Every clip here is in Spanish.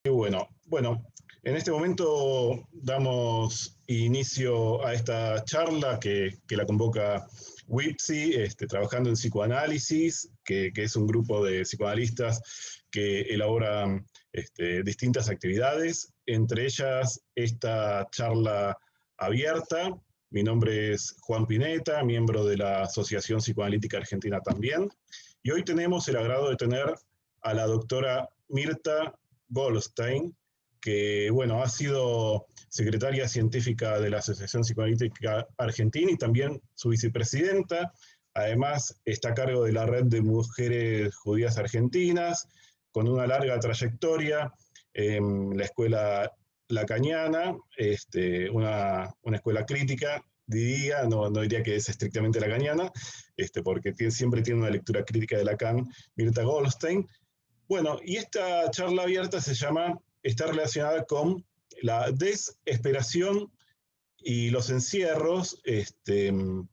Bueno, en este momento damos inicio a esta charla que la convoca WIPSI, trabajando en psicoanálisis, que es un grupo de psicoanalistas que elaboran distintas actividades, entre ellas esta charla abierta. Mi nombre es Juan Pineta, miembro de la Asociación Psicoanalítica Argentina también, y hoy tenemos el agrado de tener a la doctora Mirta Goldstein, que bueno, ha sido secretaria científica de la Asociación Psicoanalítica Argentina y también su vicepresidenta. Además, está a cargo de la Red de Mujeres Judías Argentinas, con una larga trayectoria en la escuela lacaniana, una escuela crítica, diría, no diría que es estrictamente lacaniana, porque siempre tiene una lectura crítica de Lacan, Mirta Goldstein. Bueno, y esta charla abierta está relacionada con la desesperación y los encierros. Tiene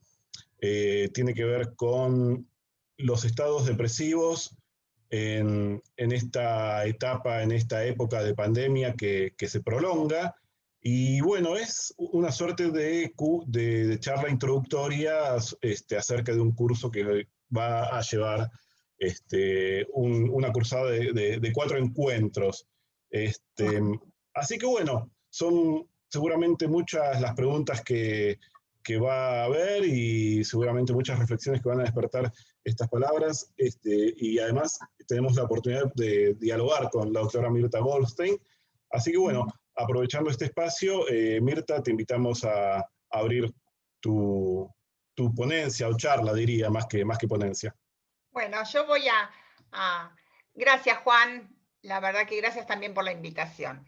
que ver con los estados depresivos en esta etapa, en esta época de pandemia que se prolonga. Y bueno, es una suerte de charla introductoria acerca de un curso que va a llevar una cursada de 4 encuentros. Así que bueno, son seguramente muchas las preguntas que va a haber y seguramente muchas reflexiones que van a despertar estas palabras. Y además tenemos la oportunidad de dialogar con la doctora Mirta Goldstein. Así que bueno, aprovechando este espacio, Mirta, te invitamos a abrir tu ponencia o charla, diría, más que ponencia. Bueno, yo voy Gracias, Juan. La verdad que gracias también por la invitación.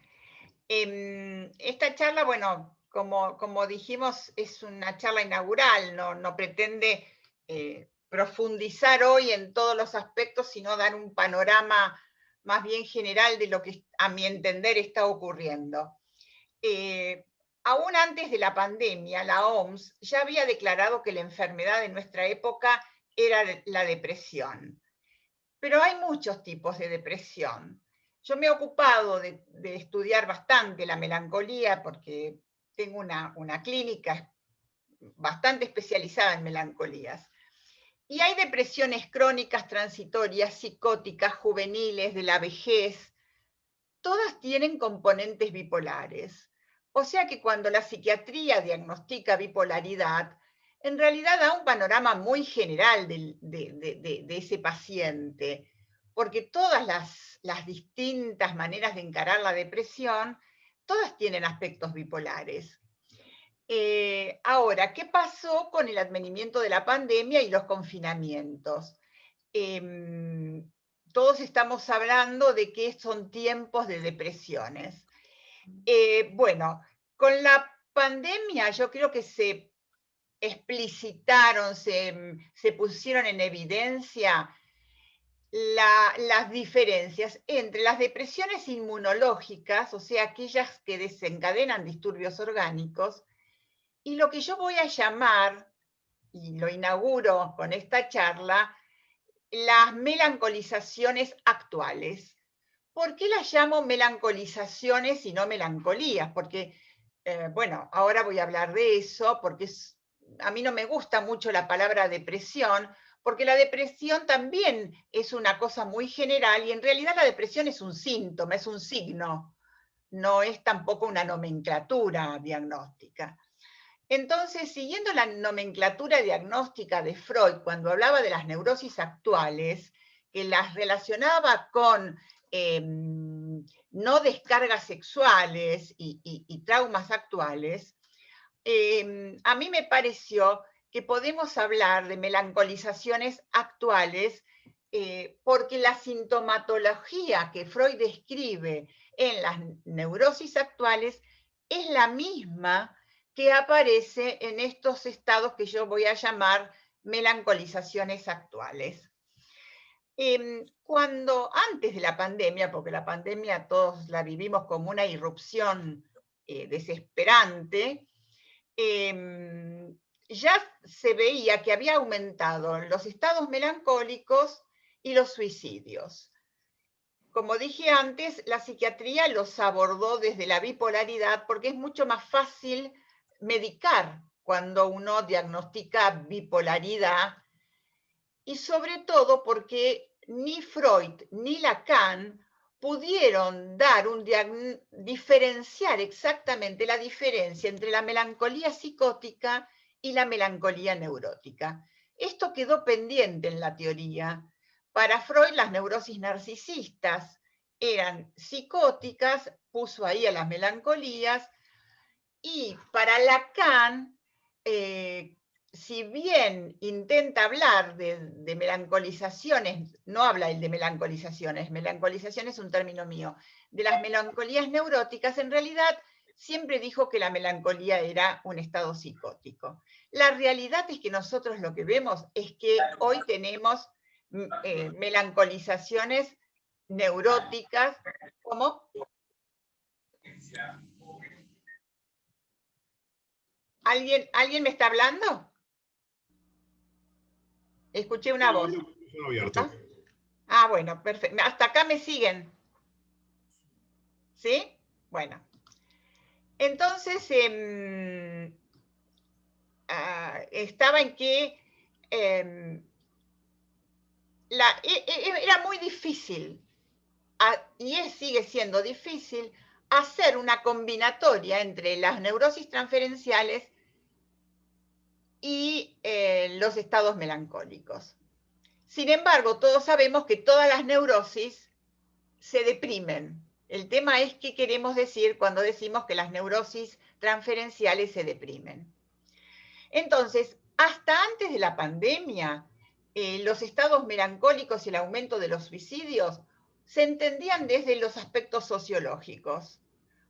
Esta charla, bueno, como dijimos, es una charla inaugural, no pretende profundizar hoy en todos los aspectos, sino dar un panorama más bien general de lo que a mi entender está ocurriendo. Aún antes de la pandemia, la OMS ya había declarado que la enfermedad de nuestra época era la depresión. Pero hay muchos tipos de depresión. Yo me he ocupado de estudiar bastante la melancolía porque tengo una clínica bastante especializada en melancolías. Y hay depresiones crónicas, transitorias, psicóticas, juveniles, de la vejez. Todas tienen componentes bipolares. O sea que cuando la psiquiatría diagnostica bipolaridad, en realidad da un panorama muy general de ese paciente, porque todas las distintas maneras de encarar la depresión, todas tienen aspectos bipolares. Ahora, ¿qué pasó con el advenimiento de la pandemia y los confinamientos? Todos estamos hablando de que son tiempos de depresiones. Bueno, con la pandemia yo creo que se explicitaron, se pusieron en evidencia las diferencias entre las depresiones inmunológicas, o sea, aquellas que desencadenan disturbios orgánicos, y lo que yo voy a llamar, y lo inauguro con esta charla, las melancolizaciones actuales. ¿Por qué las llamo melancolizaciones y no melancolías? Porque, bueno, ahora voy a hablar de eso, porque a mí no me gusta mucho la palabra depresión, porque la depresión también es una cosa muy general y en realidad la depresión es un síntoma, es un signo, no es tampoco una nomenclatura diagnóstica. Entonces, siguiendo la nomenclatura diagnóstica de Freud, cuando hablaba de las neurosis actuales, que las relacionaba con no descargas sexuales y traumas actuales, a mí me pareció que podemos hablar de melancolizaciones actuales porque la sintomatología que Freud describe en las neurosis actuales es la misma que aparece en estos estados que yo voy a llamar melancolizaciones actuales. Cuando antes de la pandemia, porque la pandemia todos la vivimos como una irrupción desesperante, ya se veía que había aumentado los estados melancólicos y los suicidios. como dije antes, la psiquiatría los abordó desde la bipolaridad porque es mucho más fácil medicar cuando uno diagnostica bipolaridad, y sobre todo porque ni Freud ni Lacan pudieron diferenciar exactamente la diferencia entre la melancolía psicótica y la melancolía neurótica. Esto quedó pendiente en la teoría. Para Freud, las neurosis narcisistas eran psicóticas, puso ahí a las melancolías, y para Lacan, si bien intenta hablar de melancolizaciones, no habla él de melancolizaciones, melancolización es un término mío, de las melancolías neuróticas, en realidad siempre dijo que la melancolía era un estado psicótico. La realidad es que nosotros lo que vemos es que hoy tenemos melancolizaciones neuróticas, como... ¿Alguien me está hablando? Escuché una voz. Abierto. Bueno, perfecto. Hasta acá me siguen. ¿Sí? Bueno. Entonces, estaba en que era muy difícil, y sigue siendo difícil, hacer una combinatoria entre las neurosis transferenciales y los estados melancólicos. Sin embargo, todos sabemos que todas las neurosis se deprimen. El tema es qué queremos decir cuando decimos que las neurosis transferenciales se deprimen. Entonces, hasta antes de la pandemia, los estados melancólicos y el aumento de los suicidios se entendían desde los aspectos sociológicos.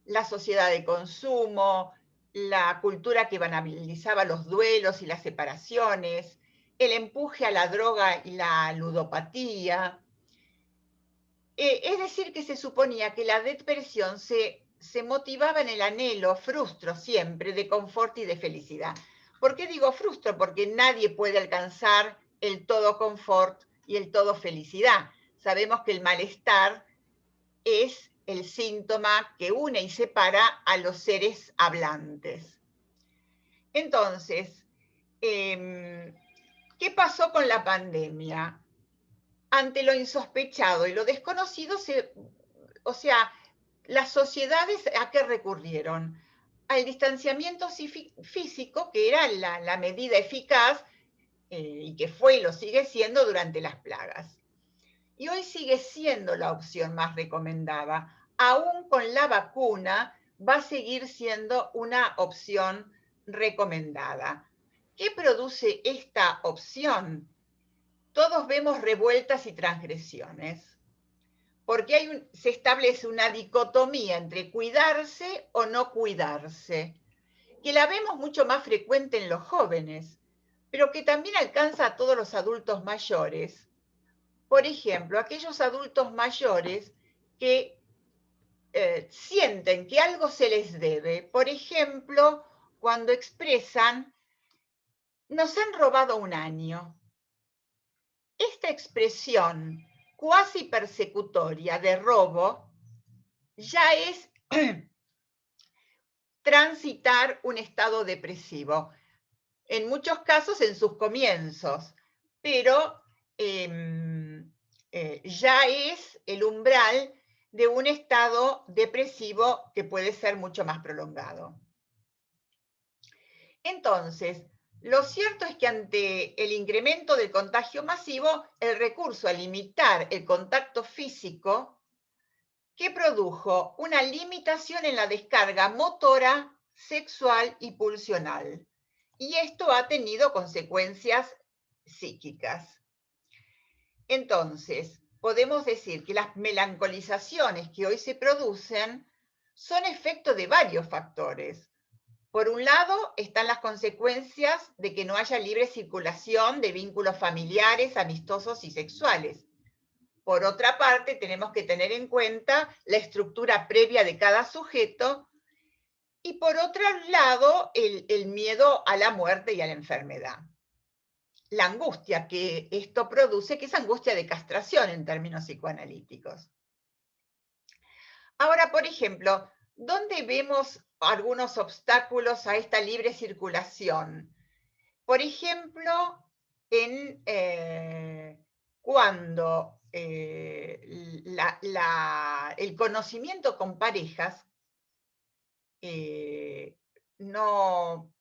La sociedad de consumo, la cultura que banalizaba los duelos y las separaciones, el empuje a la droga y la ludopatía. Es decir, que se suponía que la depresión se motivaba en el anhelo, frustro siempre, de confort y de felicidad. ¿Por qué digo frustro? Porque nadie puede alcanzar el todo confort y el todo felicidad. Sabemos que el malestar es el síntoma que une y separa a los seres hablantes. Entonces, ¿qué pasó con la pandemia? Ante lo insospechado y lo desconocido, o sea, las sociedades ¿a qué recurrieron? Al distanciamiento físico, que era la medida eficaz y que fue y lo sigue siendo durante las plagas. Y hoy sigue siendo la opción más recomendada. Aún con la vacuna, va a seguir siendo una opción recomendada. ¿Qué produce esta opción? Todos vemos revueltas y transgresiones, porque se establece una dicotomía entre cuidarse o no cuidarse, que la vemos mucho más frecuente en los jóvenes, pero que también alcanza a todos los adultos mayores. Por ejemplo, aquellos adultos mayores que sienten que algo se les debe. Por ejemplo, cuando expresan, nos han robado un año. Esta expresión cuasi persecutoria de robo ya es transitar un estado depresivo, en muchos casos en sus comienzos, pero ya es el umbral de un estado depresivo que puede ser mucho más prolongado. Entonces, lo cierto es que ante el incremento del contagio masivo, el recurso a limitar el contacto físico, que produjo una limitación en la descarga motora, sexual y pulsional. Y esto ha tenido consecuencias psíquicas. Entonces, podemos decir que las melancolizaciones que hoy se producen son efecto de varios factores. Por un lado, están las consecuencias de que no haya libre circulación de vínculos familiares, amistosos y sexuales. Por otra parte, tenemos que tener en cuenta la estructura previa de cada sujeto y por otro lado, el miedo a la muerte y a la enfermedad. La angustia que esto produce, que es angustia de castración en términos psicoanalíticos. Ahora, por ejemplo, ¿dónde vemos algunos obstáculos a esta libre circulación? Por ejemplo, cuando el conocimiento con parejas no,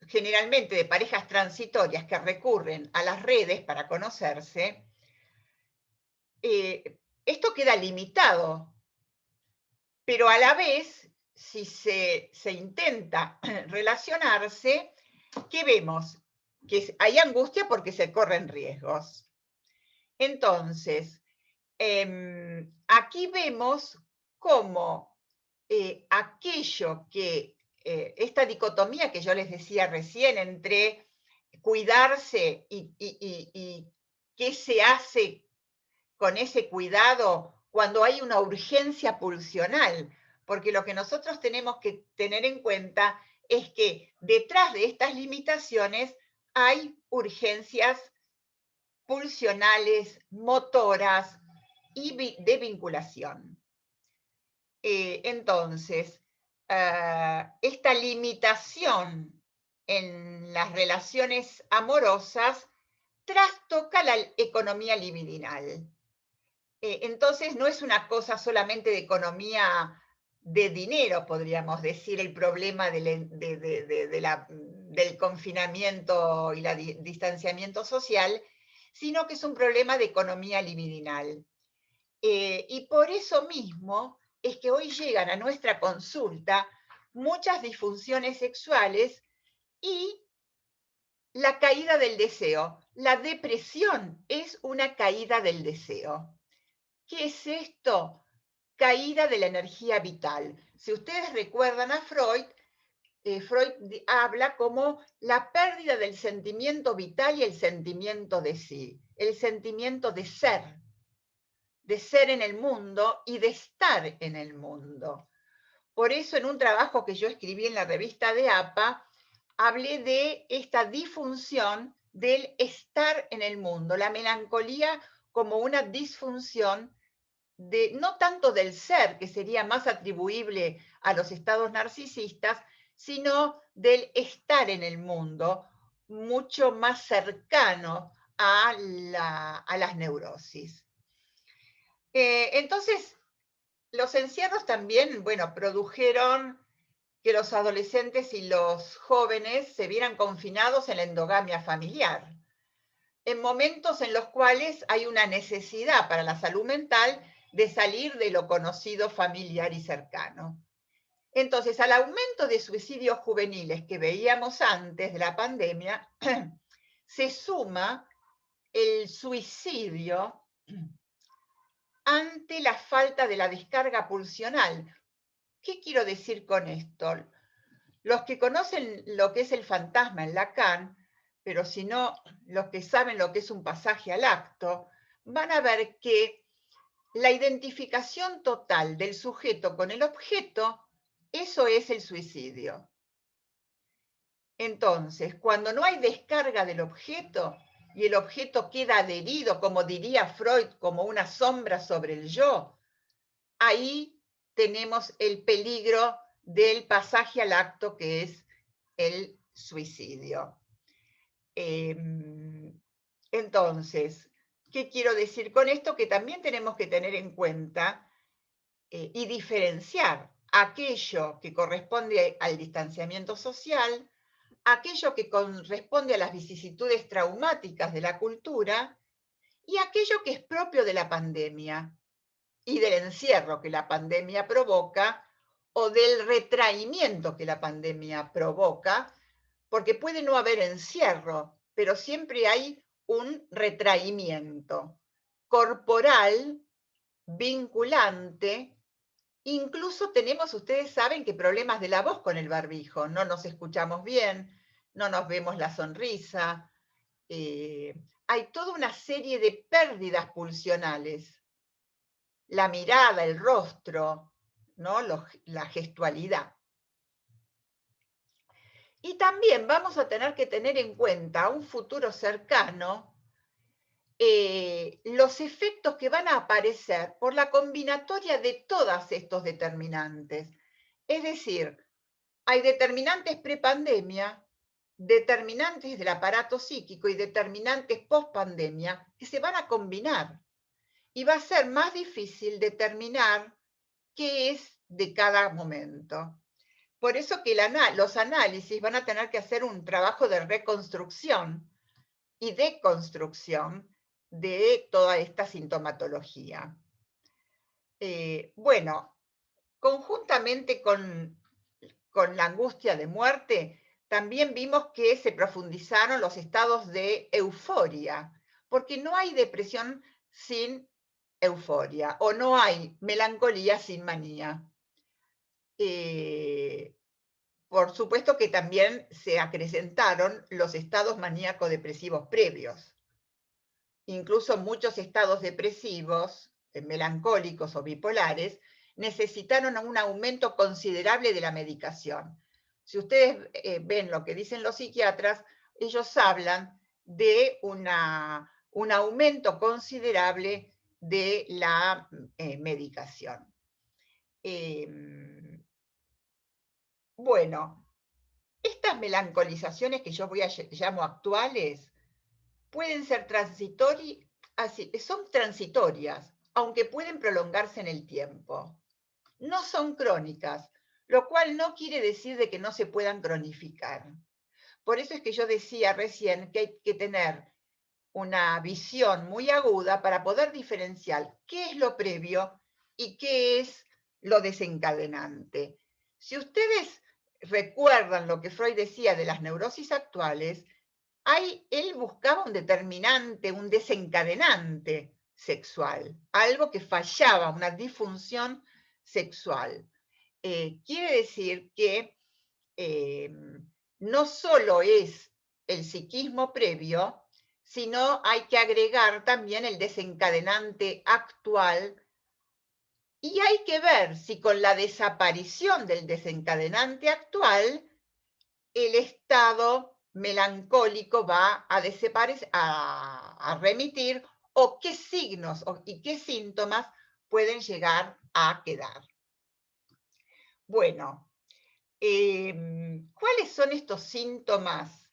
generalmente de parejas transitorias que recurren a las redes para conocerse, esto queda limitado, pero a la vez, si se intenta relacionarse, ¿qué vemos? Que hay angustia porque se corren riesgos. Entonces, aquí vemos cómo aquello que, esta dicotomía que yo les decía recién entre cuidarse y qué se hace con ese cuidado cuando hay una urgencia pulsional, porque lo que nosotros tenemos que tener en cuenta es que detrás de estas limitaciones hay urgencias pulsionales, motoras y de vinculación. Entonces, esta limitación en las relaciones amorosas trastoca la economía libidinal. Entonces, no es una cosa solamente de economía de dinero, podríamos decir, el problema del confinamiento y el distanciamiento social, sino que es un problema de economía libidinal. Y por eso mismo es que hoy llegan a nuestra consulta muchas disfunciones sexuales y la caída del deseo. La depresión es una caída del deseo. ¿Qué es esto? Caída de la energía vital. Si ustedes recuerdan a Freud, Freud habla como la pérdida del sentimiento vital y el sentimiento de sí, el sentimiento de ser en el mundo y de estar en el mundo. Por eso en un trabajo que yo escribí en la revista de APA, hablé de esta disfunción del estar en el mundo, la melancolía como una disfunción no tanto del ser, que sería más atribuible a los estados narcisistas, sino del estar en el mundo, mucho más cercano a las neurosis. Entonces, los encierros también, bueno, produjeron que los adolescentes y los jóvenes se vieran confinados en la endogamia familiar, en momentos en los cuales hay una necesidad para la salud mental de salir de lo conocido, familiar y cercano. Entonces, al aumento de suicidios juveniles que veíamos antes de la pandemia, se suma el suicidio ante la falta de la descarga pulsional. ¿Qué quiero decir con esto? Los que conocen lo que es el fantasma en Lacan, pero si no, los que saben lo que es un pasaje al acto, van a ver que la identificación total del sujeto con el objeto, eso es el suicidio. Entonces, cuando no hay descarga del objeto y el objeto queda adherido, como diría Freud, como una sombra sobre el yo, ahí tenemos el peligro del pasaje al acto, que es el suicidio. Entonces, ¿qué quiero decir con esto? Que también tenemos que tener en cuenta y diferenciar aquello que corresponde al distanciamiento social, aquello que corresponde a las vicisitudes traumáticas de la cultura y aquello que es propio de la pandemia y del encierro que la pandemia provoca o del retraimiento que la pandemia provoca, porque puede no haber encierro, pero siempre hay un retraimiento corporal, vinculante. Incluso tenemos, ustedes saben, que problemas de la voz con el barbijo, no nos escuchamos bien, no nos vemos la sonrisa, hay toda una serie de pérdidas pulsionales, la mirada, el rostro, ¿no? La gestualidad. Y también vamos a tener que tener en cuenta a un futuro cercano los efectos que van a aparecer por la combinatoria de todos estos determinantes. Es decir, hay determinantes prepandemia, determinantes del aparato psíquico y determinantes post-pandemia que se van a combinar. Y va a ser más difícil determinar qué es de cada momento. Por eso que los análisis van a tener que hacer un trabajo de reconstrucción y deconstrucción de toda esta sintomatología. Bueno, conjuntamente con la angustia de muerte, también vimos que se profundizaron los estados de euforia, porque no hay depresión sin euforia, o no hay melancolía sin manía. Por supuesto que también se acrecentaron los estados maníaco-depresivos previos. Incluso muchos estados depresivos, melancólicos o bipolares, necesitaron un aumento considerable de la medicación. Si ustedes ven lo que dicen los psiquiatras, ellos hablan de un aumento considerable de la medicación. Bueno, estas melancolizaciones que yo llamo actuales, pueden ser son transitorias, aunque pueden prolongarse en el tiempo. No son crónicas, lo cual no quiere decir de que no se puedan cronificar. Por eso es que yo decía recién que hay que tener una visión muy aguda para poder diferenciar qué es lo previo y qué es lo desencadenante. Si ustedes recuerdan lo que Freud decía de las neurosis actuales, él buscaba un determinante, un desencadenante sexual, algo que fallaba, una disfunción sexual. Quiere decir que no solo es el psiquismo previo, sino hay que agregar también el desencadenante actual y hay que ver si con la desaparición del desencadenante actual el estado melancólico va a remitir o qué signos y qué síntomas pueden llegar a quedar. Bueno, ¿cuáles son estos síntomas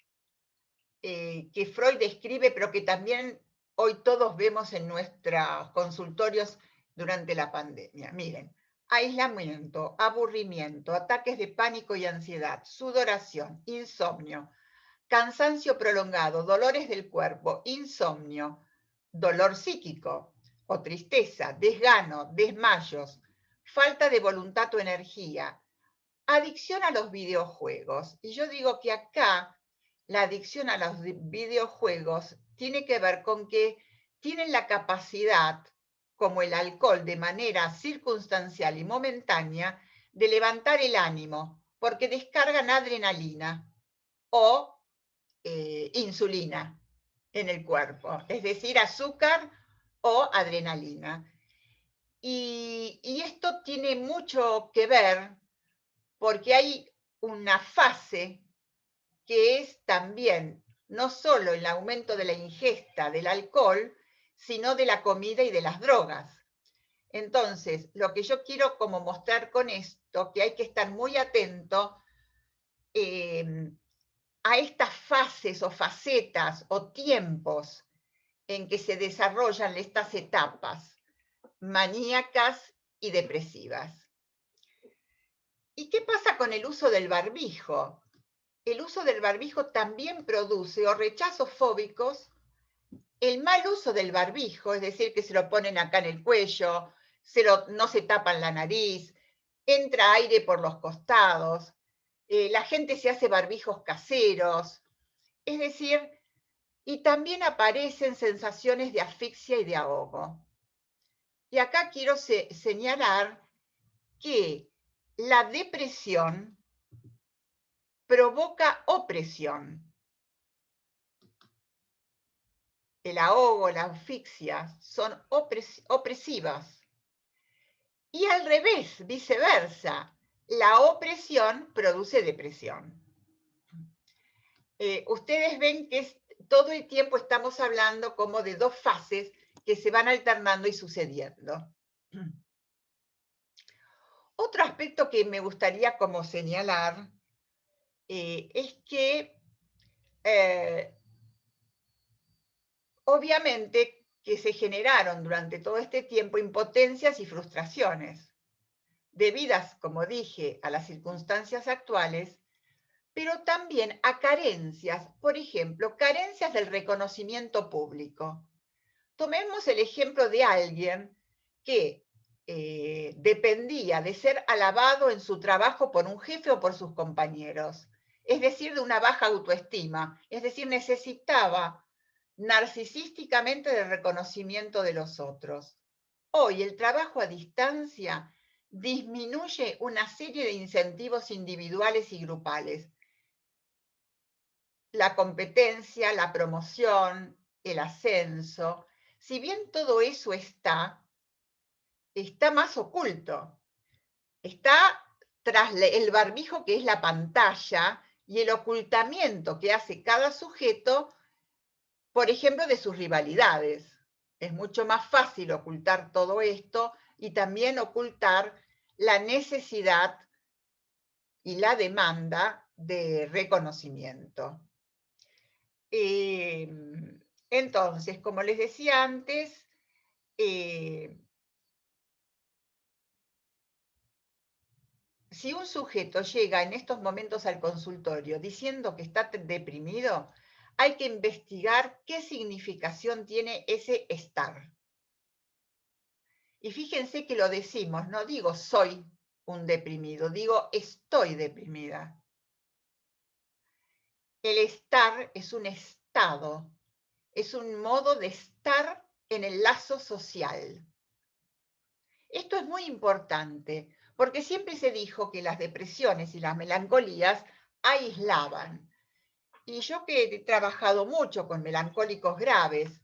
que Freud describe, pero que también hoy todos vemos en nuestros consultorios durante la pandemia? Miren, aislamiento, aburrimiento, ataques de pánico y ansiedad, sudoración, insomnio, cansancio prolongado, dolores del cuerpo, insomnio, dolor psíquico o tristeza, desgano, desmayos, falta de voluntad o energía, adicción a los videojuegos. Y yo digo que acá la adicción a los videojuegos tiene que ver con que tienen la capacidad, como el alcohol, de manera circunstancial y momentánea, de levantar el ánimo, porque descargan adrenalina o insulina en el cuerpo, es decir, azúcar o adrenalina. Y esto tiene mucho que ver porque hay una fase que es también no solo el aumento de la ingesta del alcohol, sino de la comida y de las drogas. Entonces, lo que yo quiero como mostrar con esto, que hay que estar muy atento a estas fases o facetas o tiempos en que se desarrollan estas etapas maníacas y depresivas. ¿Y qué pasa con el uso del barbijo? El uso del barbijo también produce o rechazos fóbicos, el mal uso del barbijo, es decir, que se lo ponen acá en el cuello, no se tapan la nariz, entra aire por los costados, la gente se hace barbijos caseros, es decir, y también aparecen sensaciones de asfixia y de ahogo. Y acá quiero señalar que la depresión provoca opresión. El ahogo, la asfixia son opresivas. Y al revés, viceversa, la opresión produce depresión. Ustedes ven que todo el tiempo estamos hablando como de dos fases que se van alternando y sucediendo. Otro aspecto que me gustaría como señalar es que obviamente que se generaron durante todo este tiempo impotencias y frustraciones, debidas, como dije, a las circunstancias actuales, pero también a carencias, por ejemplo, carencias del reconocimiento público. Tomemos el ejemplo de alguien que dependía de ser alabado en su trabajo por un jefe o por sus compañeros, es decir, de una baja autoestima, es decir, necesitaba narcisísticamente del reconocimiento de los otros. Hoy el trabajo a distancia disminuye una serie de incentivos individuales y grupales. La competencia, la promoción, el ascenso, si bien todo eso está más oculto. Está tras el barbijo que es la pantalla y el ocultamiento que hace cada sujeto, por ejemplo, de sus rivalidades. Es mucho más fácil ocultar todo esto y también ocultar la necesidad y la demanda de reconocimiento. Entonces, como les decía antes, si un sujeto llega en estos momentos al consultorio diciendo que está deprimido, hay que investigar qué significación tiene ese estar. Y fíjense que lo decimos, no digo soy un deprimido, digo estoy deprimida. El estar es un estado, es un modo de estar en el lazo social. Esto es muy importante, porque siempre se dijo que las depresiones y las melancolías aislaban. Y yo que he trabajado mucho con melancólicos graves,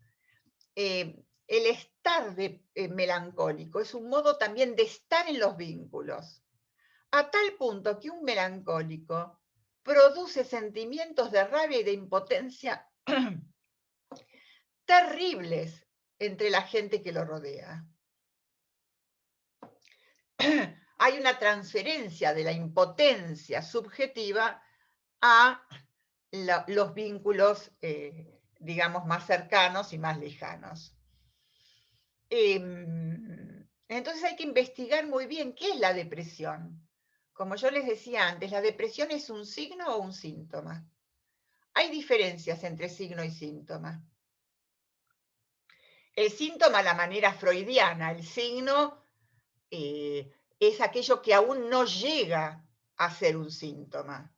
el estar melancólico es un modo también de estar en los vínculos, a tal punto que un melancólico produce sentimientos de rabia y de impotencia terribles entre la gente que lo rodea. Hay una transferencia de la impotencia subjetiva a los vínculos, digamos, más cercanos y más lejanos. Entonces hay que investigar muy bien qué es la depresión. Como yo les decía antes, ¿la depresión es un signo o un síntoma? Hay diferencias entre signo y síntoma. El síntoma, a la manera freudiana, el signo es aquello que aún no llega a ser un síntoma.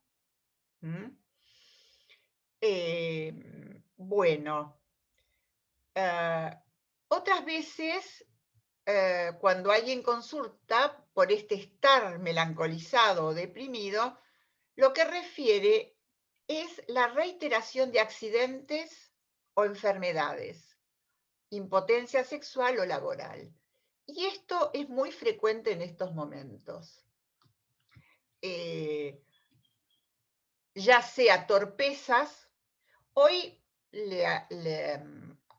Bueno, otras veces, cuando alguien consulta por este estar melancolizado o deprimido, lo que refiere es la reiteración de accidentes o enfermedades, impotencia sexual o laboral. Y esto es muy frecuente en estos momentos. Ya sea torpezas, hoy le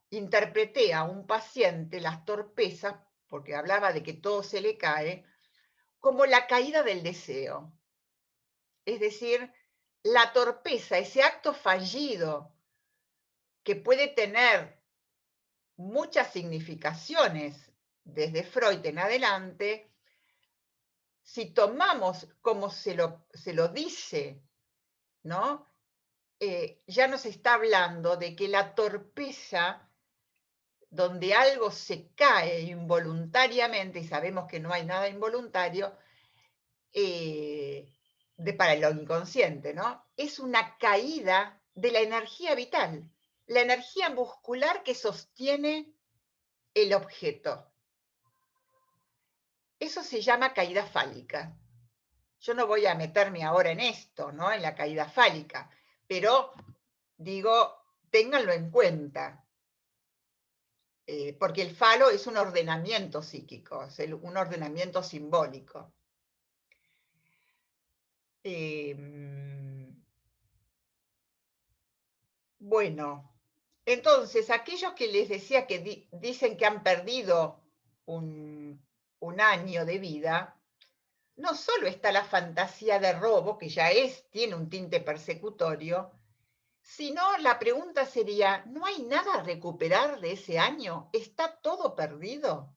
interpreté a un paciente las torpezas, porque hablaba de que todo se le cae, como la caída del deseo. Es decir, la torpeza, ese acto fallido que puede tener muchas significaciones desde Freud en adelante, si tomamos como se lo dice, ¿no? Ya nos está hablando de que la torpeza, donde algo se cae involuntariamente, y sabemos que no hay nada involuntario, para lo inconsciente, ¿no? Es una caída de la energía vital, la energía muscular que sostiene el objeto. Eso se llama caída fálica. Yo no voy a meterme ahora en esto, ¿no? En la caída fálica, pero digo, ténganlo en cuenta, porque el falo es un ordenamiento psíquico, es un ordenamiento simbólico. Bueno, Entonces, aquellos que les decía que dicen que han perdido un año de vida, no solo está la fantasía de robo, que ya tiene un tinte persecutorio, sino la pregunta sería, ¿no hay nada a recuperar de ese año? ¿Está todo perdido?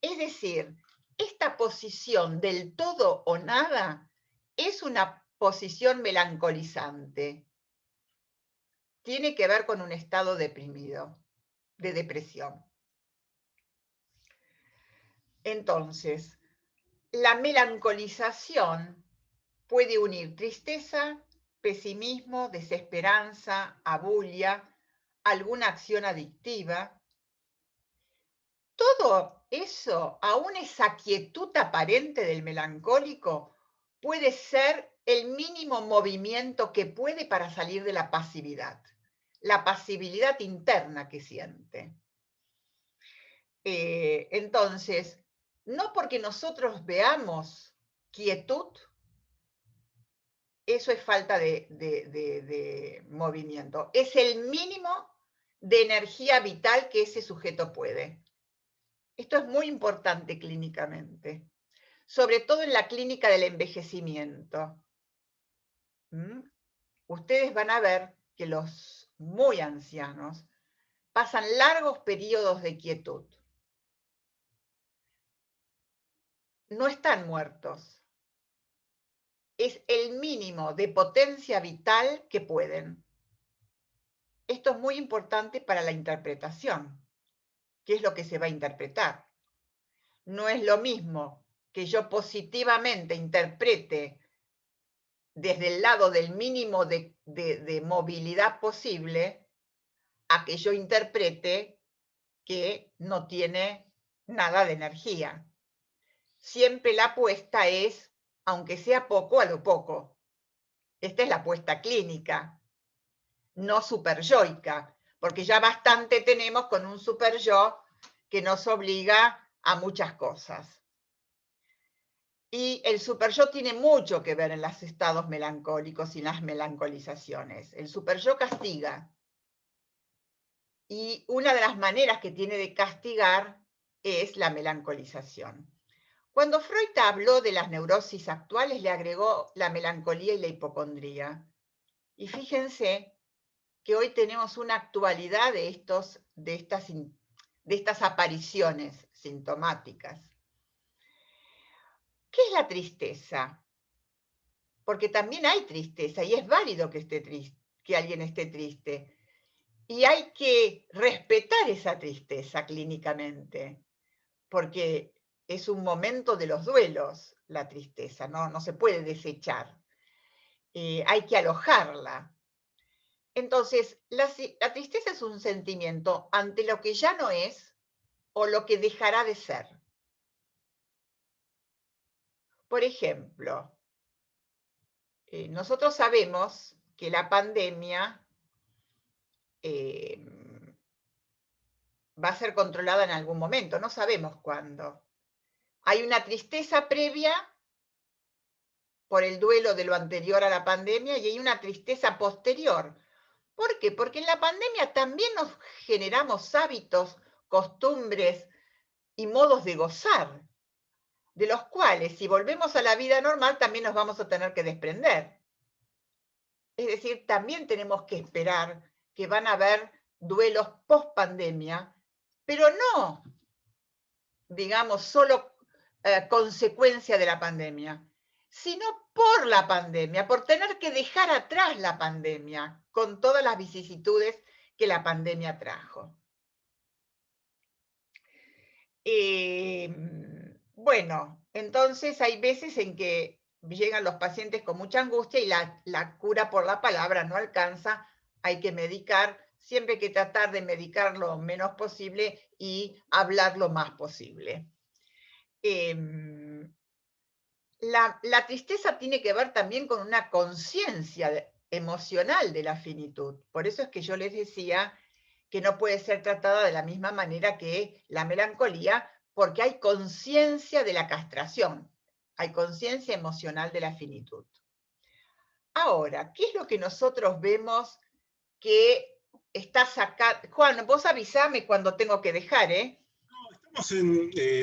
Es decir, esta posición del todo o nada es una posición melancolizante. Tiene que ver con un estado deprimido, de depresión. Entonces, la melancolización puede unir tristeza, pesimismo, desesperanza, abulia, alguna acción adictiva. Todo eso, aún esa quietud aparente del melancólico, puede ser el mínimo movimiento que puede para salir de la pasividad interna que siente. Entonces, no porque nosotros veamos quietud, eso es falta de movimiento. Es el mínimo de energía vital que ese sujeto puede. Esto es muy importante clínicamente, sobre todo en la clínica del envejecimiento. Ustedes van a ver que los muy ancianos pasan largos periodos de quietud. No están muertos. Es el mínimo de potencia vital que pueden. Esto es muy importante para la interpretación. ¿Qué es lo que se va a interpretar? No es lo mismo que yo positivamente interprete desde el lado del mínimo de movilidad posible a que yo interprete que no tiene nada de energía. Siempre la apuesta es, aunque sea poco, a lo poco. Esta es la apuesta clínica, no superyoica, porque ya bastante tenemos con un superyo que nos obliga a muchas cosas. Y el superyo tiene mucho que ver en los estados melancólicos y las melancolizaciones. El superyo castiga. Y una de las maneras que tiene de castigar es la melancolización. Cuando Freud habló de las neurosis actuales, le agregó la melancolía y la hipocondría. Y fíjense que hoy tenemos una actualidad de estas apariciones sintomáticas. ¿Qué es la tristeza? Porque también hay tristeza y es válido que alguien esté triste. Y hay que respetar esa tristeza clínicamente, porque es un momento de los duelos, la tristeza, no se puede desechar. Hay que alojarla. Entonces, la tristeza es un sentimiento ante lo que ya no es o lo que dejará de ser. Por ejemplo, nosotros sabemos que la pandemia va a ser controlada en algún momento, no sabemos cuándo. Hay una tristeza previa por el duelo de lo anterior a la pandemia y hay una tristeza posterior. ¿Por qué? Porque en la pandemia también nos generamos hábitos, costumbres y modos de gozar, de los cuales si volvemos a la vida normal también nos vamos a tener que desprender. Es decir, también tenemos que esperar que van a haber duelos post pandemia, pero no, digamos, solo consecuencia de la pandemia, sino por la pandemia, por tener que dejar atrás la pandemia, con todas las vicisitudes que la pandemia trajo. Bueno, entonces hay veces en que llegan los pacientes con mucha angustia y la cura por la palabra no alcanza, hay que medicar, siempre hay que tratar de medicar lo menos posible y hablar lo más posible. La tristeza tiene que ver también con una conciencia emocional de la finitud. Por eso es que yo les decía que no puede ser tratada de la misma manera que la melancolía, porque hay conciencia de la castración, hay conciencia emocional de la finitud. Ahora, ¿qué es lo que nosotros vemos que estás acá. Juan, vos avísame cuando tengo que dejar, ¿eh?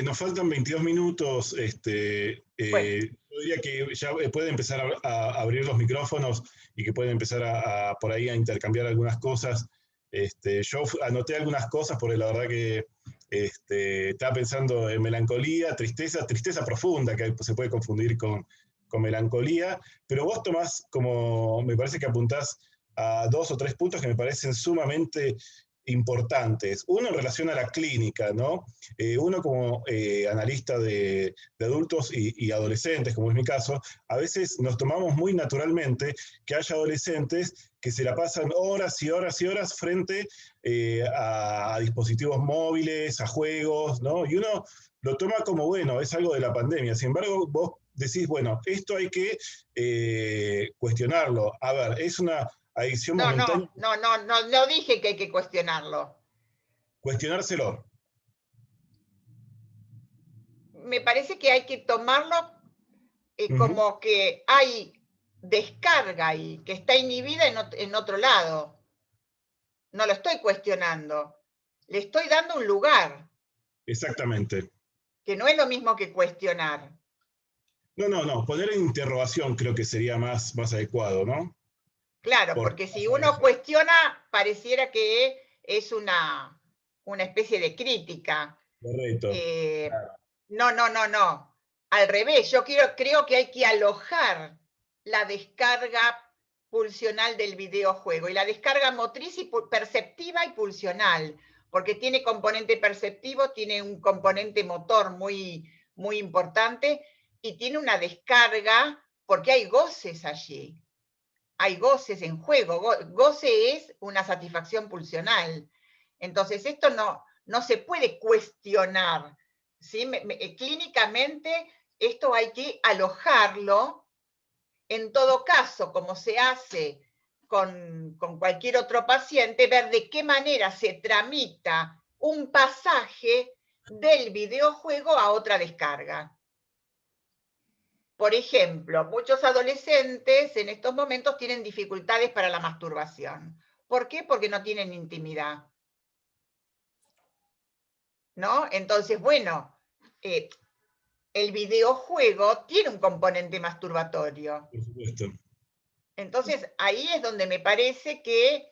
Nos faltan 22 minutos. Bueno, Yo diría que ya puede empezar a abrir los micrófonos y que pueden empezar por ahí a intercambiar algunas cosas. Yo anoté algunas cosas porque la verdad que estaba pensando en melancolía, tristeza, tristeza profunda, que se puede confundir con melancolía, pero vos tomás como, me parece que apuntás a 2 o 3 puntos que me parecen sumamente importantes. Uno en relación a la clínica, ¿no? Uno como analista de adultos y adolescentes, como es mi caso, a veces nos tomamos muy naturalmente que haya adolescentes que se la pasan horas y horas y horas frente a dispositivos móviles, a juegos, ¿no? Y uno lo toma como, bueno, es algo de la pandemia. Sin embargo, vos decís, bueno, esto hay que cuestionarlo. A ver, es una adicción no, momentánea, no dije que hay que cuestionarlo. cuestionárselo. Me parece que hay que tomarlo Ujú. como que hay descarga ahí, que está inhibida en otro lado. No lo estoy cuestionando. Le estoy dando un lugar, Exactamente. que no es lo mismo que cuestionar. No. Poner en interrogación creo que sería más adecuado, ¿no? Claro, Por porque si uno cuestiona, pareciera que es una especie de crítica. correcto. Eh, no. Al revés, creo que hay que alojar la descarga pulsional del videojuego y la descarga motriz y perceptiva y pulsional, porque tiene componente perceptivo, tiene un componente motor muy importante y tiene una descarga porque hay goces allí. Hay goces en juego. Goce es una satisfacción pulsional. Entonces, esto no se puede cuestionar. ¿Sí? Clínicamente, esto hay que alojarlo. En todo caso, como se hace con cualquier otro paciente, ver de qué manera se tramita un pasaje del videojuego a otra descarga. Por ejemplo, muchos adolescentes en estos momentos tienen dificultades para la masturbación. ¿Por qué? Porque no tienen intimidad. ¿No? Entonces, bueno, el videojuego tiene un componente masturbatorio. Por supuesto. Entonces, ahí es donde me parece que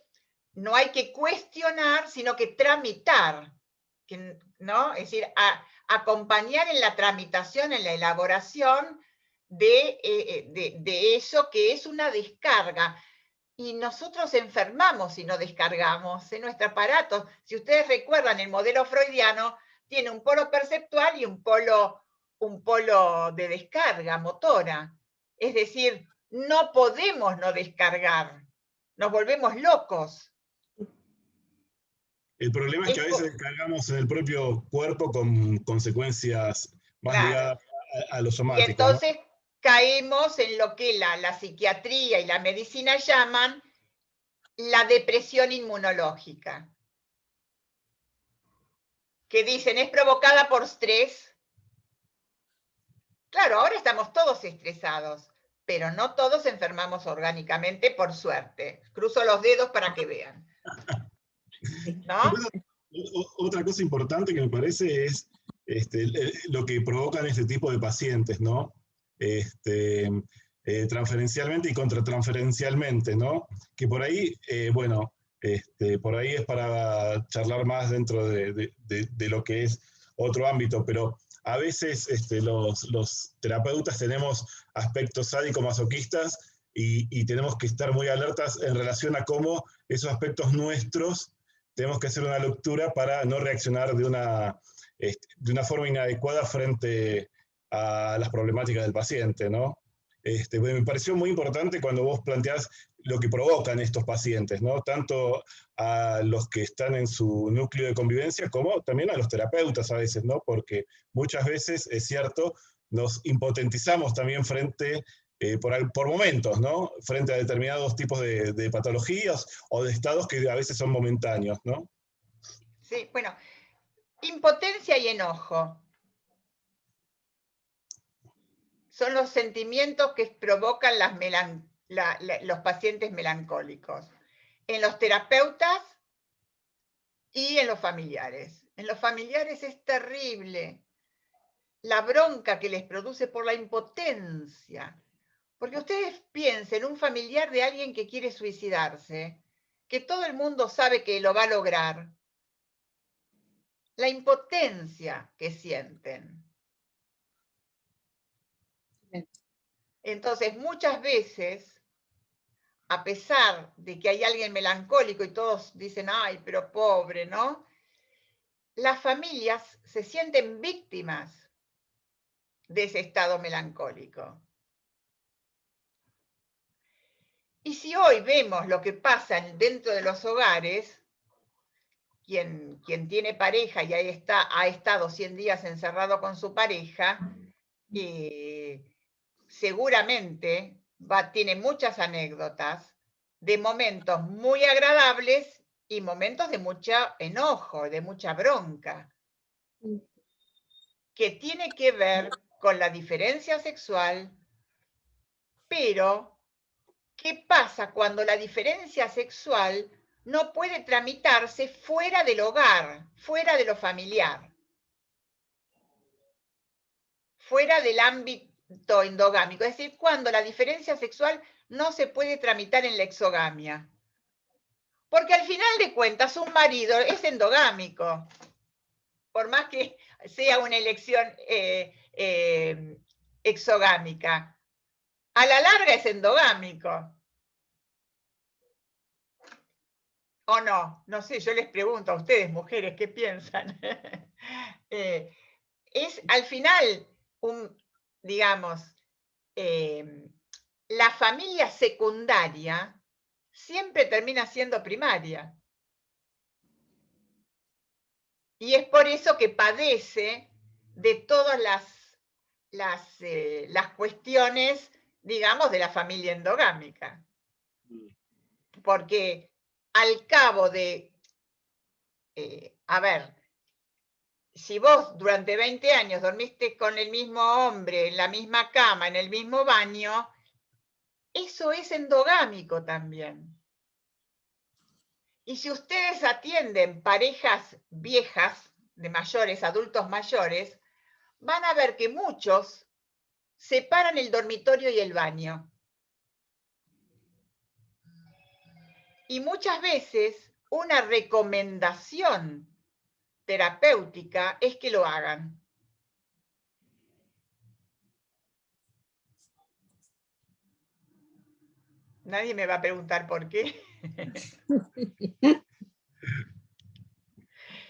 no hay que cuestionar, sino que tramitar, ¿no? Es decir, acompañar en la tramitación, en la elaboración de eso que es una descarga. Y nosotros enfermamos si no descargamos en nuestro aparato. Si ustedes recuerdan, el modelo freudiano tiene un polo perceptual y un polo de descarga motora. Es decir, no podemos no descargar, nos volvemos locos. El problema es que Es a veces descargamos en el propio cuerpo con consecuencias más claro. ligadas a lo Y somático, ¿no? entonces caemos en lo que la psiquiatría y la medicina llaman la depresión inmunológica, que dicen es provocada por estrés. Claro, ahora estamos todos estresados, pero no todos enfermamos orgánicamente, por suerte. Cruzo los dedos para que vean, ¿no? Después, otra cosa importante que me parece es lo que provocan este tipo de pacientes, ¿no? Este, transferencialmente y contratransferencialmente, ¿no? Que por ahí, bueno, por ahí es para charlar más dentro de lo que es otro ámbito, pero a veces los terapeutas tenemos aspectos sádico-masoquistas y tenemos que estar muy alertas en relación a cómo esos aspectos nuestros tenemos que hacer una lectura para no reaccionar de una forma inadecuada frente a las problemáticas del paciente, ¿no? Me pareció muy importante cuando vos planteás lo que provocan estos pacientes, ¿no? Tanto a los que están en su núcleo de convivencia como también a los terapeutas a veces, ¿no? Porque muchas veces, es cierto, nos impotentizamos también frente por momentos, ¿no? Frente a determinados tipos de patologías o de estados que a veces son momentáneos, ¿no? Sí, bueno, impotencia y enojo son los sentimientos que provocan los pacientes melancólicos. En los terapeutas Y en los familiares. En los familiares es terrible la bronca que les produce por la impotencia. Porque ustedes piensen, un familiar de alguien que quiere suicidarse, que todo el mundo sabe que lo va a lograr, la impotencia que sienten. Entonces, muchas veces, a pesar de que hay alguien melancólico y todos dicen, ay, pero pobre, ¿no? Las familias se sienten víctimas de ese estado melancólico. Y si hoy vemos lo que pasa dentro de los hogares, quien tiene pareja y ahí ha estado 100 días encerrado con su pareja, seguramente tiene muchas anécdotas de momentos muy agradables y momentos de mucho enojo, de mucha bronca, que tiene que ver con la diferencia sexual, pero ¿qué pasa cuando la diferencia sexual no puede tramitarse fuera del hogar, fuera de lo familiar, fuera del ámbito endogámico? Es decir, cuando la diferencia sexual no se puede tramitar en la exogamia. Porque al final de cuentas un marido es endogámico, por más que sea una elección exogámica. A la larga es endogámico. ¿O no? No sé, yo les pregunto a ustedes, mujeres, ¿qué piensan? Es al final, digamos, la familia secundaria siempre termina siendo primaria. Y es por eso que padece de todas las cuestiones, digamos, de la familia endogámica. Porque al cabo de, a ver, si vos durante 20 años dormiste con el mismo hombre, en la misma cama, en el mismo baño, eso es endogámico también. Y si ustedes atienden parejas viejas, de mayores, adultos mayores, van a ver que muchos separan el dormitorio y el baño. Y muchas veces una recomendación terapéutica es que lo hagan. Nadie me va a preguntar por qué.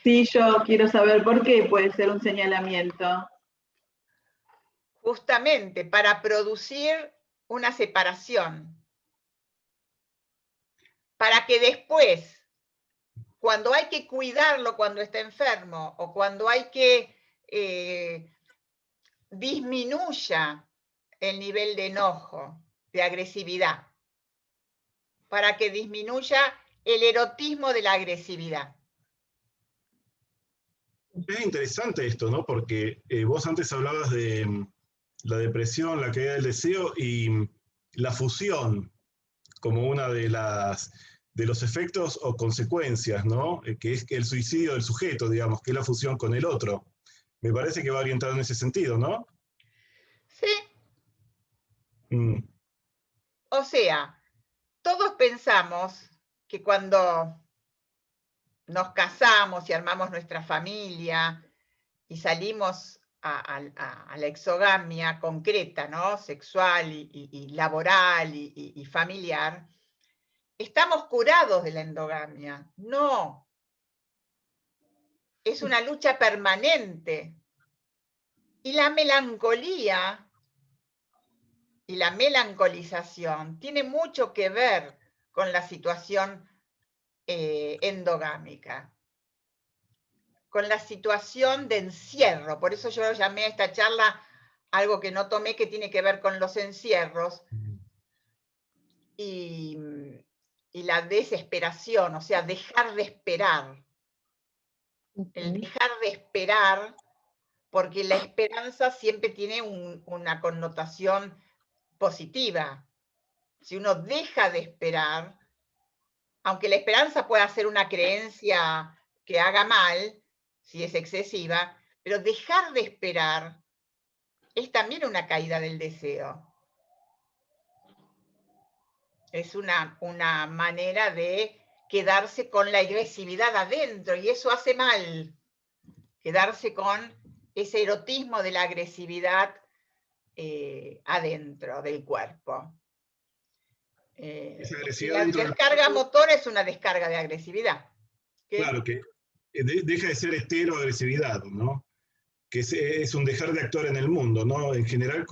Sí, yo quiero saber por qué puede ser un señalamiento. Justamente para producir una separación. Para que después, cuando hay que cuidarlo cuando está enfermo o cuando hay que disminuya el nivel de enojo, de agresividad, para que disminuya el erotismo de la agresividad. Es interesante esto, ¿no? Porque vos antes hablabas de la depresión, la caída del deseo y la fusión como una de los efectos o consecuencias, ¿no? Que es el suicidio del sujeto, digamos, que es la fusión con el otro. Me parece que va orientado en ese sentido, ¿no? Sí. Mm. O sea, todos pensamos que cuando nos casamos y armamos nuestra familia y salimos a la exogamia concreta, ¿no? Sexual y laboral y familiar, estamos curados de la endogamia. No. Es una lucha permanente. Y la melancolía y la melancolización tiene mucho que ver con la situación endogámica, con la situación de encierro. Por eso yo llamé a esta charla algo que no tomé, que tiene que ver con los encierros y la desesperación, o sea, dejar de esperar. El dejar de esperar, porque la esperanza siempre tiene una connotación positiva. Si uno deja de esperar, aunque la esperanza pueda ser una creencia que haga mal, si es excesiva, pero dejar de esperar es también una caída del deseo. Es una manera de quedarse con la agresividad adentro, y eso hace mal, quedarse con ese erotismo de la agresividad adentro del cuerpo. Esa Y agresividad la dentro del descarga cuerpo, motora es una descarga de agresividad. claro, que deja de ser estero-agresividad, ¿no? Que es un dejar de actuar en el mundo, ¿no? En general,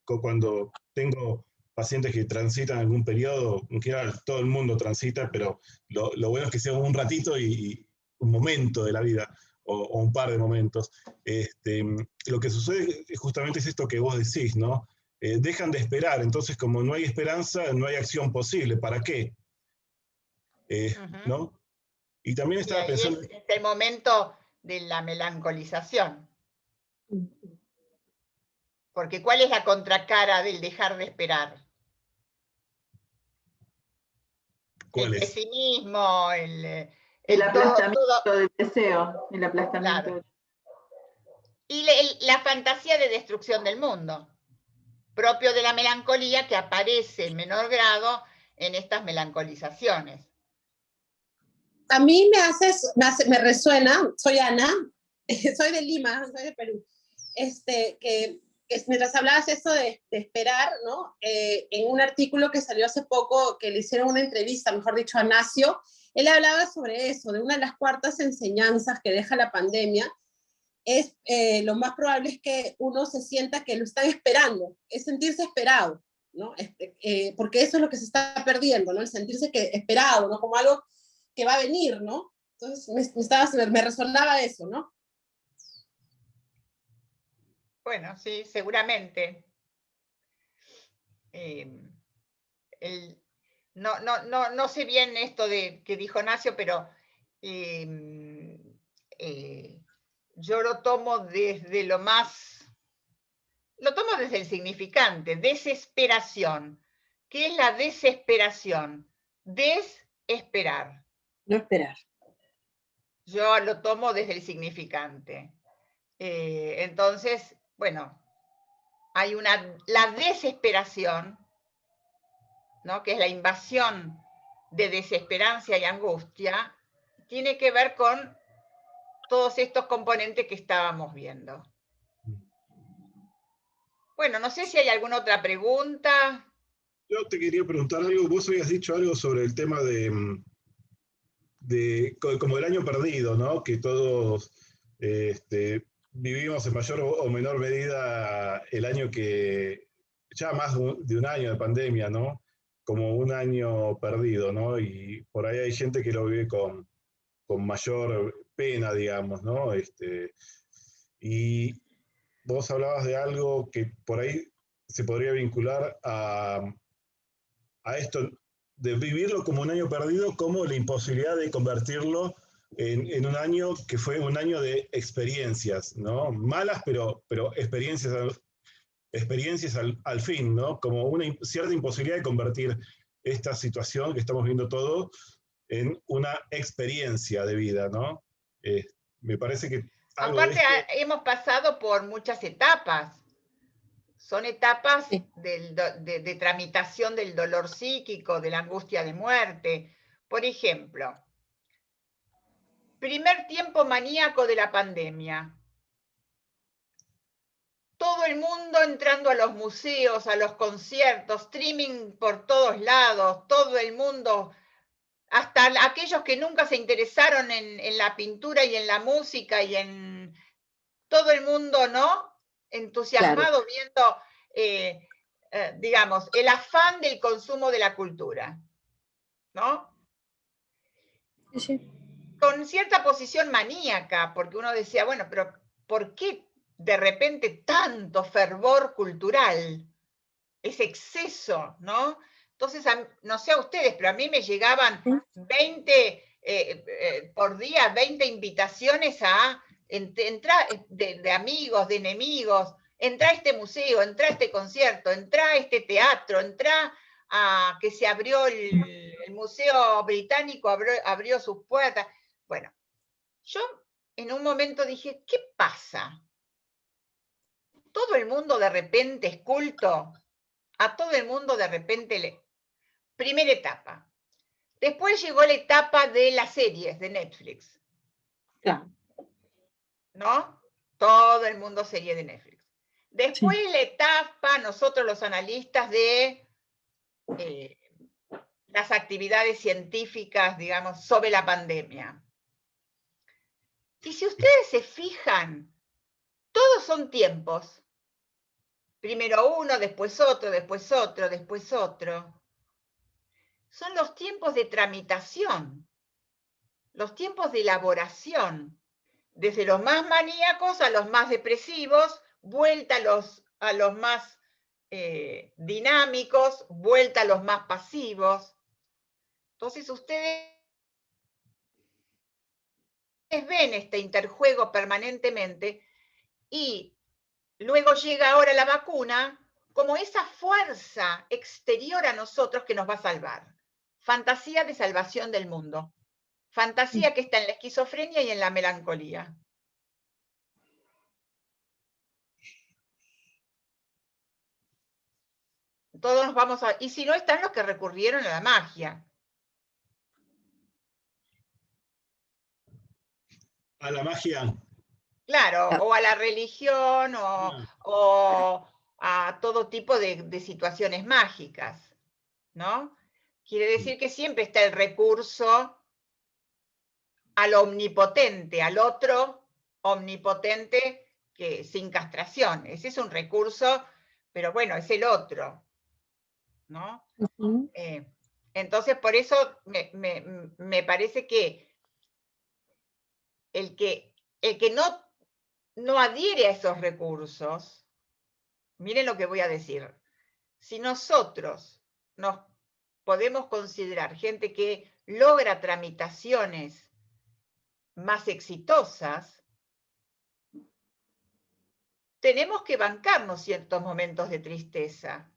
cuando tengo pacientes que transitan algún periodo, en general todo el mundo transita, pero lo bueno es que sea un ratito y un momento de la vida, o un par de momentos. Lo que sucede justamente es esto que vos decís, ¿no? Dejan de esperar, entonces como no hay esperanza, no hay acción posible, ¿para qué? ¿No? Y también Y estaba ahí pensando, es el momento de la melancolización. Porque ¿cuál es la contracara del dejar de esperar? ¿cuál El es? pesimismo, El todo, aplastamiento del deseo, el aplastamiento. claro. Y la fantasía de destrucción del mundo, propio de la melancolía, que aparece en menor grado en estas melancolizaciones. A mí me resuena, soy Ana, soy de Lima, soy de Perú, que mientras hablabas eso de esperar, ¿no? En un artículo que salió hace poco, que le hicieron una entrevista, mejor dicho, a Nacio, él hablaba sobre eso, de una de las cuartas enseñanzas que deja la pandemia, es lo más probable es que uno se sienta que lo están esperando, es sentirse esperado, ¿no? Porque eso es lo que se está perdiendo, ¿no? El sentirse esperado, ¿no? Como algo que va a venir, ¿no? Entonces me resonaba eso, ¿no? Bueno, sí, seguramente. No sé bien esto que dijo Nacio, pero yo lo tomo desde lo tomo desde el significante, desesperación. ¿Qué es la desesperación? Desesperar. No esperar. Yo lo tomo desde el significante. Entonces, bueno, hay la desesperación, ¿no? Que es la invasión de desesperanza y angustia, tiene que ver con todos estos componentes que estábamos viendo. Bueno, no sé si hay alguna otra pregunta. Yo te quería preguntar algo, vos habías dicho algo sobre el tema como el año perdido, ¿no? Que todos vivimos en mayor o menor medida el año que, ya más de un año de pandemia, ¿no? Como un año perdido, ¿no? Y por ahí hay gente que lo vive con mayor pena, digamos, ¿no? Y vos hablabas de algo que por ahí se podría vincular a esto de vivirlo como un año perdido, como la imposibilidad de convertirlo en un año que fue un año de experiencias, ¿no? Malas, pero experiencias al fin, ¿no? Como una cierta imposibilidad de convertir esta situación que estamos viendo todos en una experiencia de vida, ¿no? Me parece que algo de Aparte, esto... hemos pasado por muchas etapas. Son etapas Sí. de tramitación del dolor psíquico, de la angustia de muerte. Por ejemplo, primer tiempo maníaco de la pandemia. Todo el mundo entrando a los museos, a los conciertos, streaming por todos lados, todo el mundo, hasta aquellos que nunca se interesaron en la pintura y en la música y en todo el mundo, ¿no? Entusiasmado Claro. viendo, digamos, el afán del consumo de la cultura, ¿no? Sí, sí. Con cierta posición maníaca, porque uno decía, bueno, pero ¿por qué de repente tanto fervor cultural? Ese exceso, ¿no? Entonces, no sé a ustedes, pero a mí me llegaban 20 por día, 20 invitaciones a entrar de amigos, de enemigos, entra a este museo, entra a este concierto, entra a este teatro, entra a que se abrió el Museo Británico, abrió sus puertas. Bueno, yo en un momento dije, ¿qué pasa? Todo el mundo de repente es culto, a todo el mundo de repente le... Primera etapa. Después llegó la etapa de las series de Netflix. Claro. ¿No? Todo el mundo serie de Netflix. Después la etapa, nosotros los analistas, de las actividades científicas, digamos, sobre la pandemia. Y si ustedes se fijan, todos son tiempos. Primero uno, después otro, después otro, después otro. Son los tiempos de tramitación, los tiempos de elaboración, desde los más maníacos a los más depresivos, vuelta a los más dinámicos, vuelta a los más pasivos. Entonces ustedes ven este interjuego permanentemente y luego llega ahora la vacuna como esa fuerza exterior a nosotros que nos va a salvar. Fantasía de salvación del mundo. Fantasía que está en la esquizofrenia y en la melancolía. Todos nos vamos a... Y si no, están los que recurrieron a la magia. A la magia. Claro, o a la religión, o a todo tipo de situaciones mágicas, ¿no? Quiere decir que siempre está el recurso al omnipotente, al otro omnipotente que sin castración. Ese es un recurso, pero bueno, es el otro, ¿no? Ujú. Entonces, por eso me parece que el que no adhiere a esos recursos, miren lo que voy a decir, si nosotros nos podemos considerar gente que logra tramitaciones más exitosas, tenemos que bancarnos ciertos momentos de tristeza,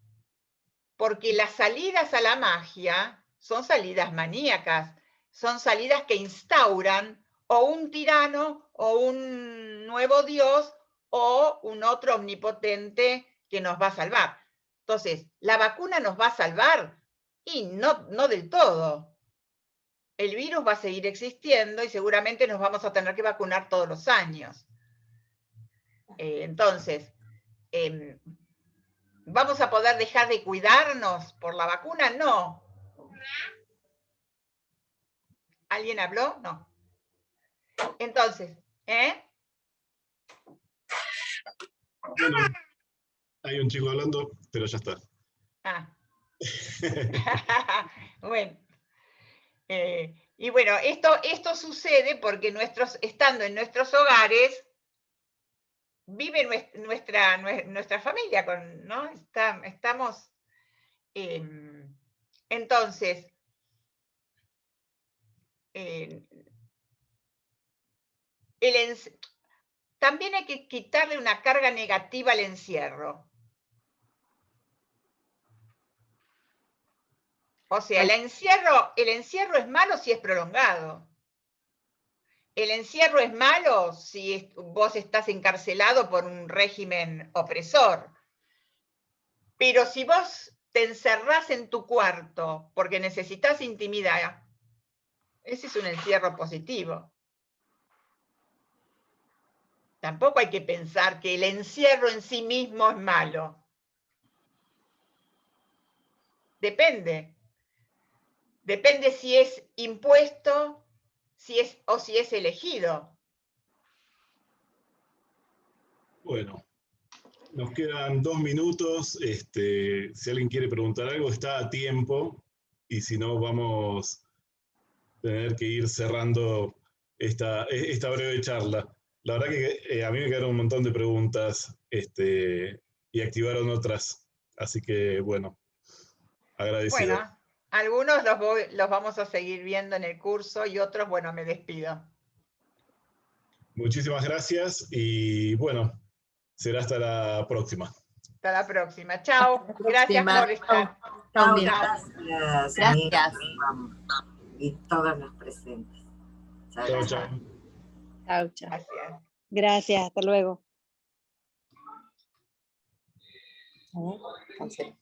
porque las salidas a la magia son salidas maníacas, son salidas que instauran o un tirano o un nuevo Dios o un otro omnipotente que nos va a salvar. Entonces, ¿la vacuna nos va a salvar? Y no del todo. El virus va a seguir existiendo y seguramente nos vamos a tener que vacunar todos los años. Entonces, ¿vamos a poder dejar de cuidarnos por la vacuna? No. ¿Alguien habló? No. Entonces, Bueno, hay un chico hablando, pero ya está. Ah. Bueno. Y bueno, esto sucede porque estando en nuestros hogares, vive nuestra familia, ¿no? Estamos... entonces, también hay que quitarle una carga negativa al encierro. O sea, el encierro es malo si es prolongado. El encierro es malo si vos estás encarcelado por un régimen opresor. Pero si vos te encerrás en tu cuarto porque necesitas intimidad, ese es un encierro positivo. Tampoco hay que pensar que el encierro en sí mismo es malo. Depende. Depende si es impuesto o si es elegido. Bueno, nos quedan 2 minutos. Si alguien quiere preguntar algo, está a tiempo. Y si no, vamos a tener que ir cerrando esta breve charla. La verdad que a mí me quedaron un montón de preguntas y activaron otras. Así que, bueno, agradecido. Bueno, algunos los vamos a seguir viendo en el curso y otros, bueno, me despido. Muchísimas gracias y bueno, será hasta la próxima. Hasta la próxima. Chao. Gracias por estar. Chao, Gracias. Gracias. Y todos los presentes. Chao, chao. Chao, chao. Gracias. Gracias, hasta luego. A ver, cancelo.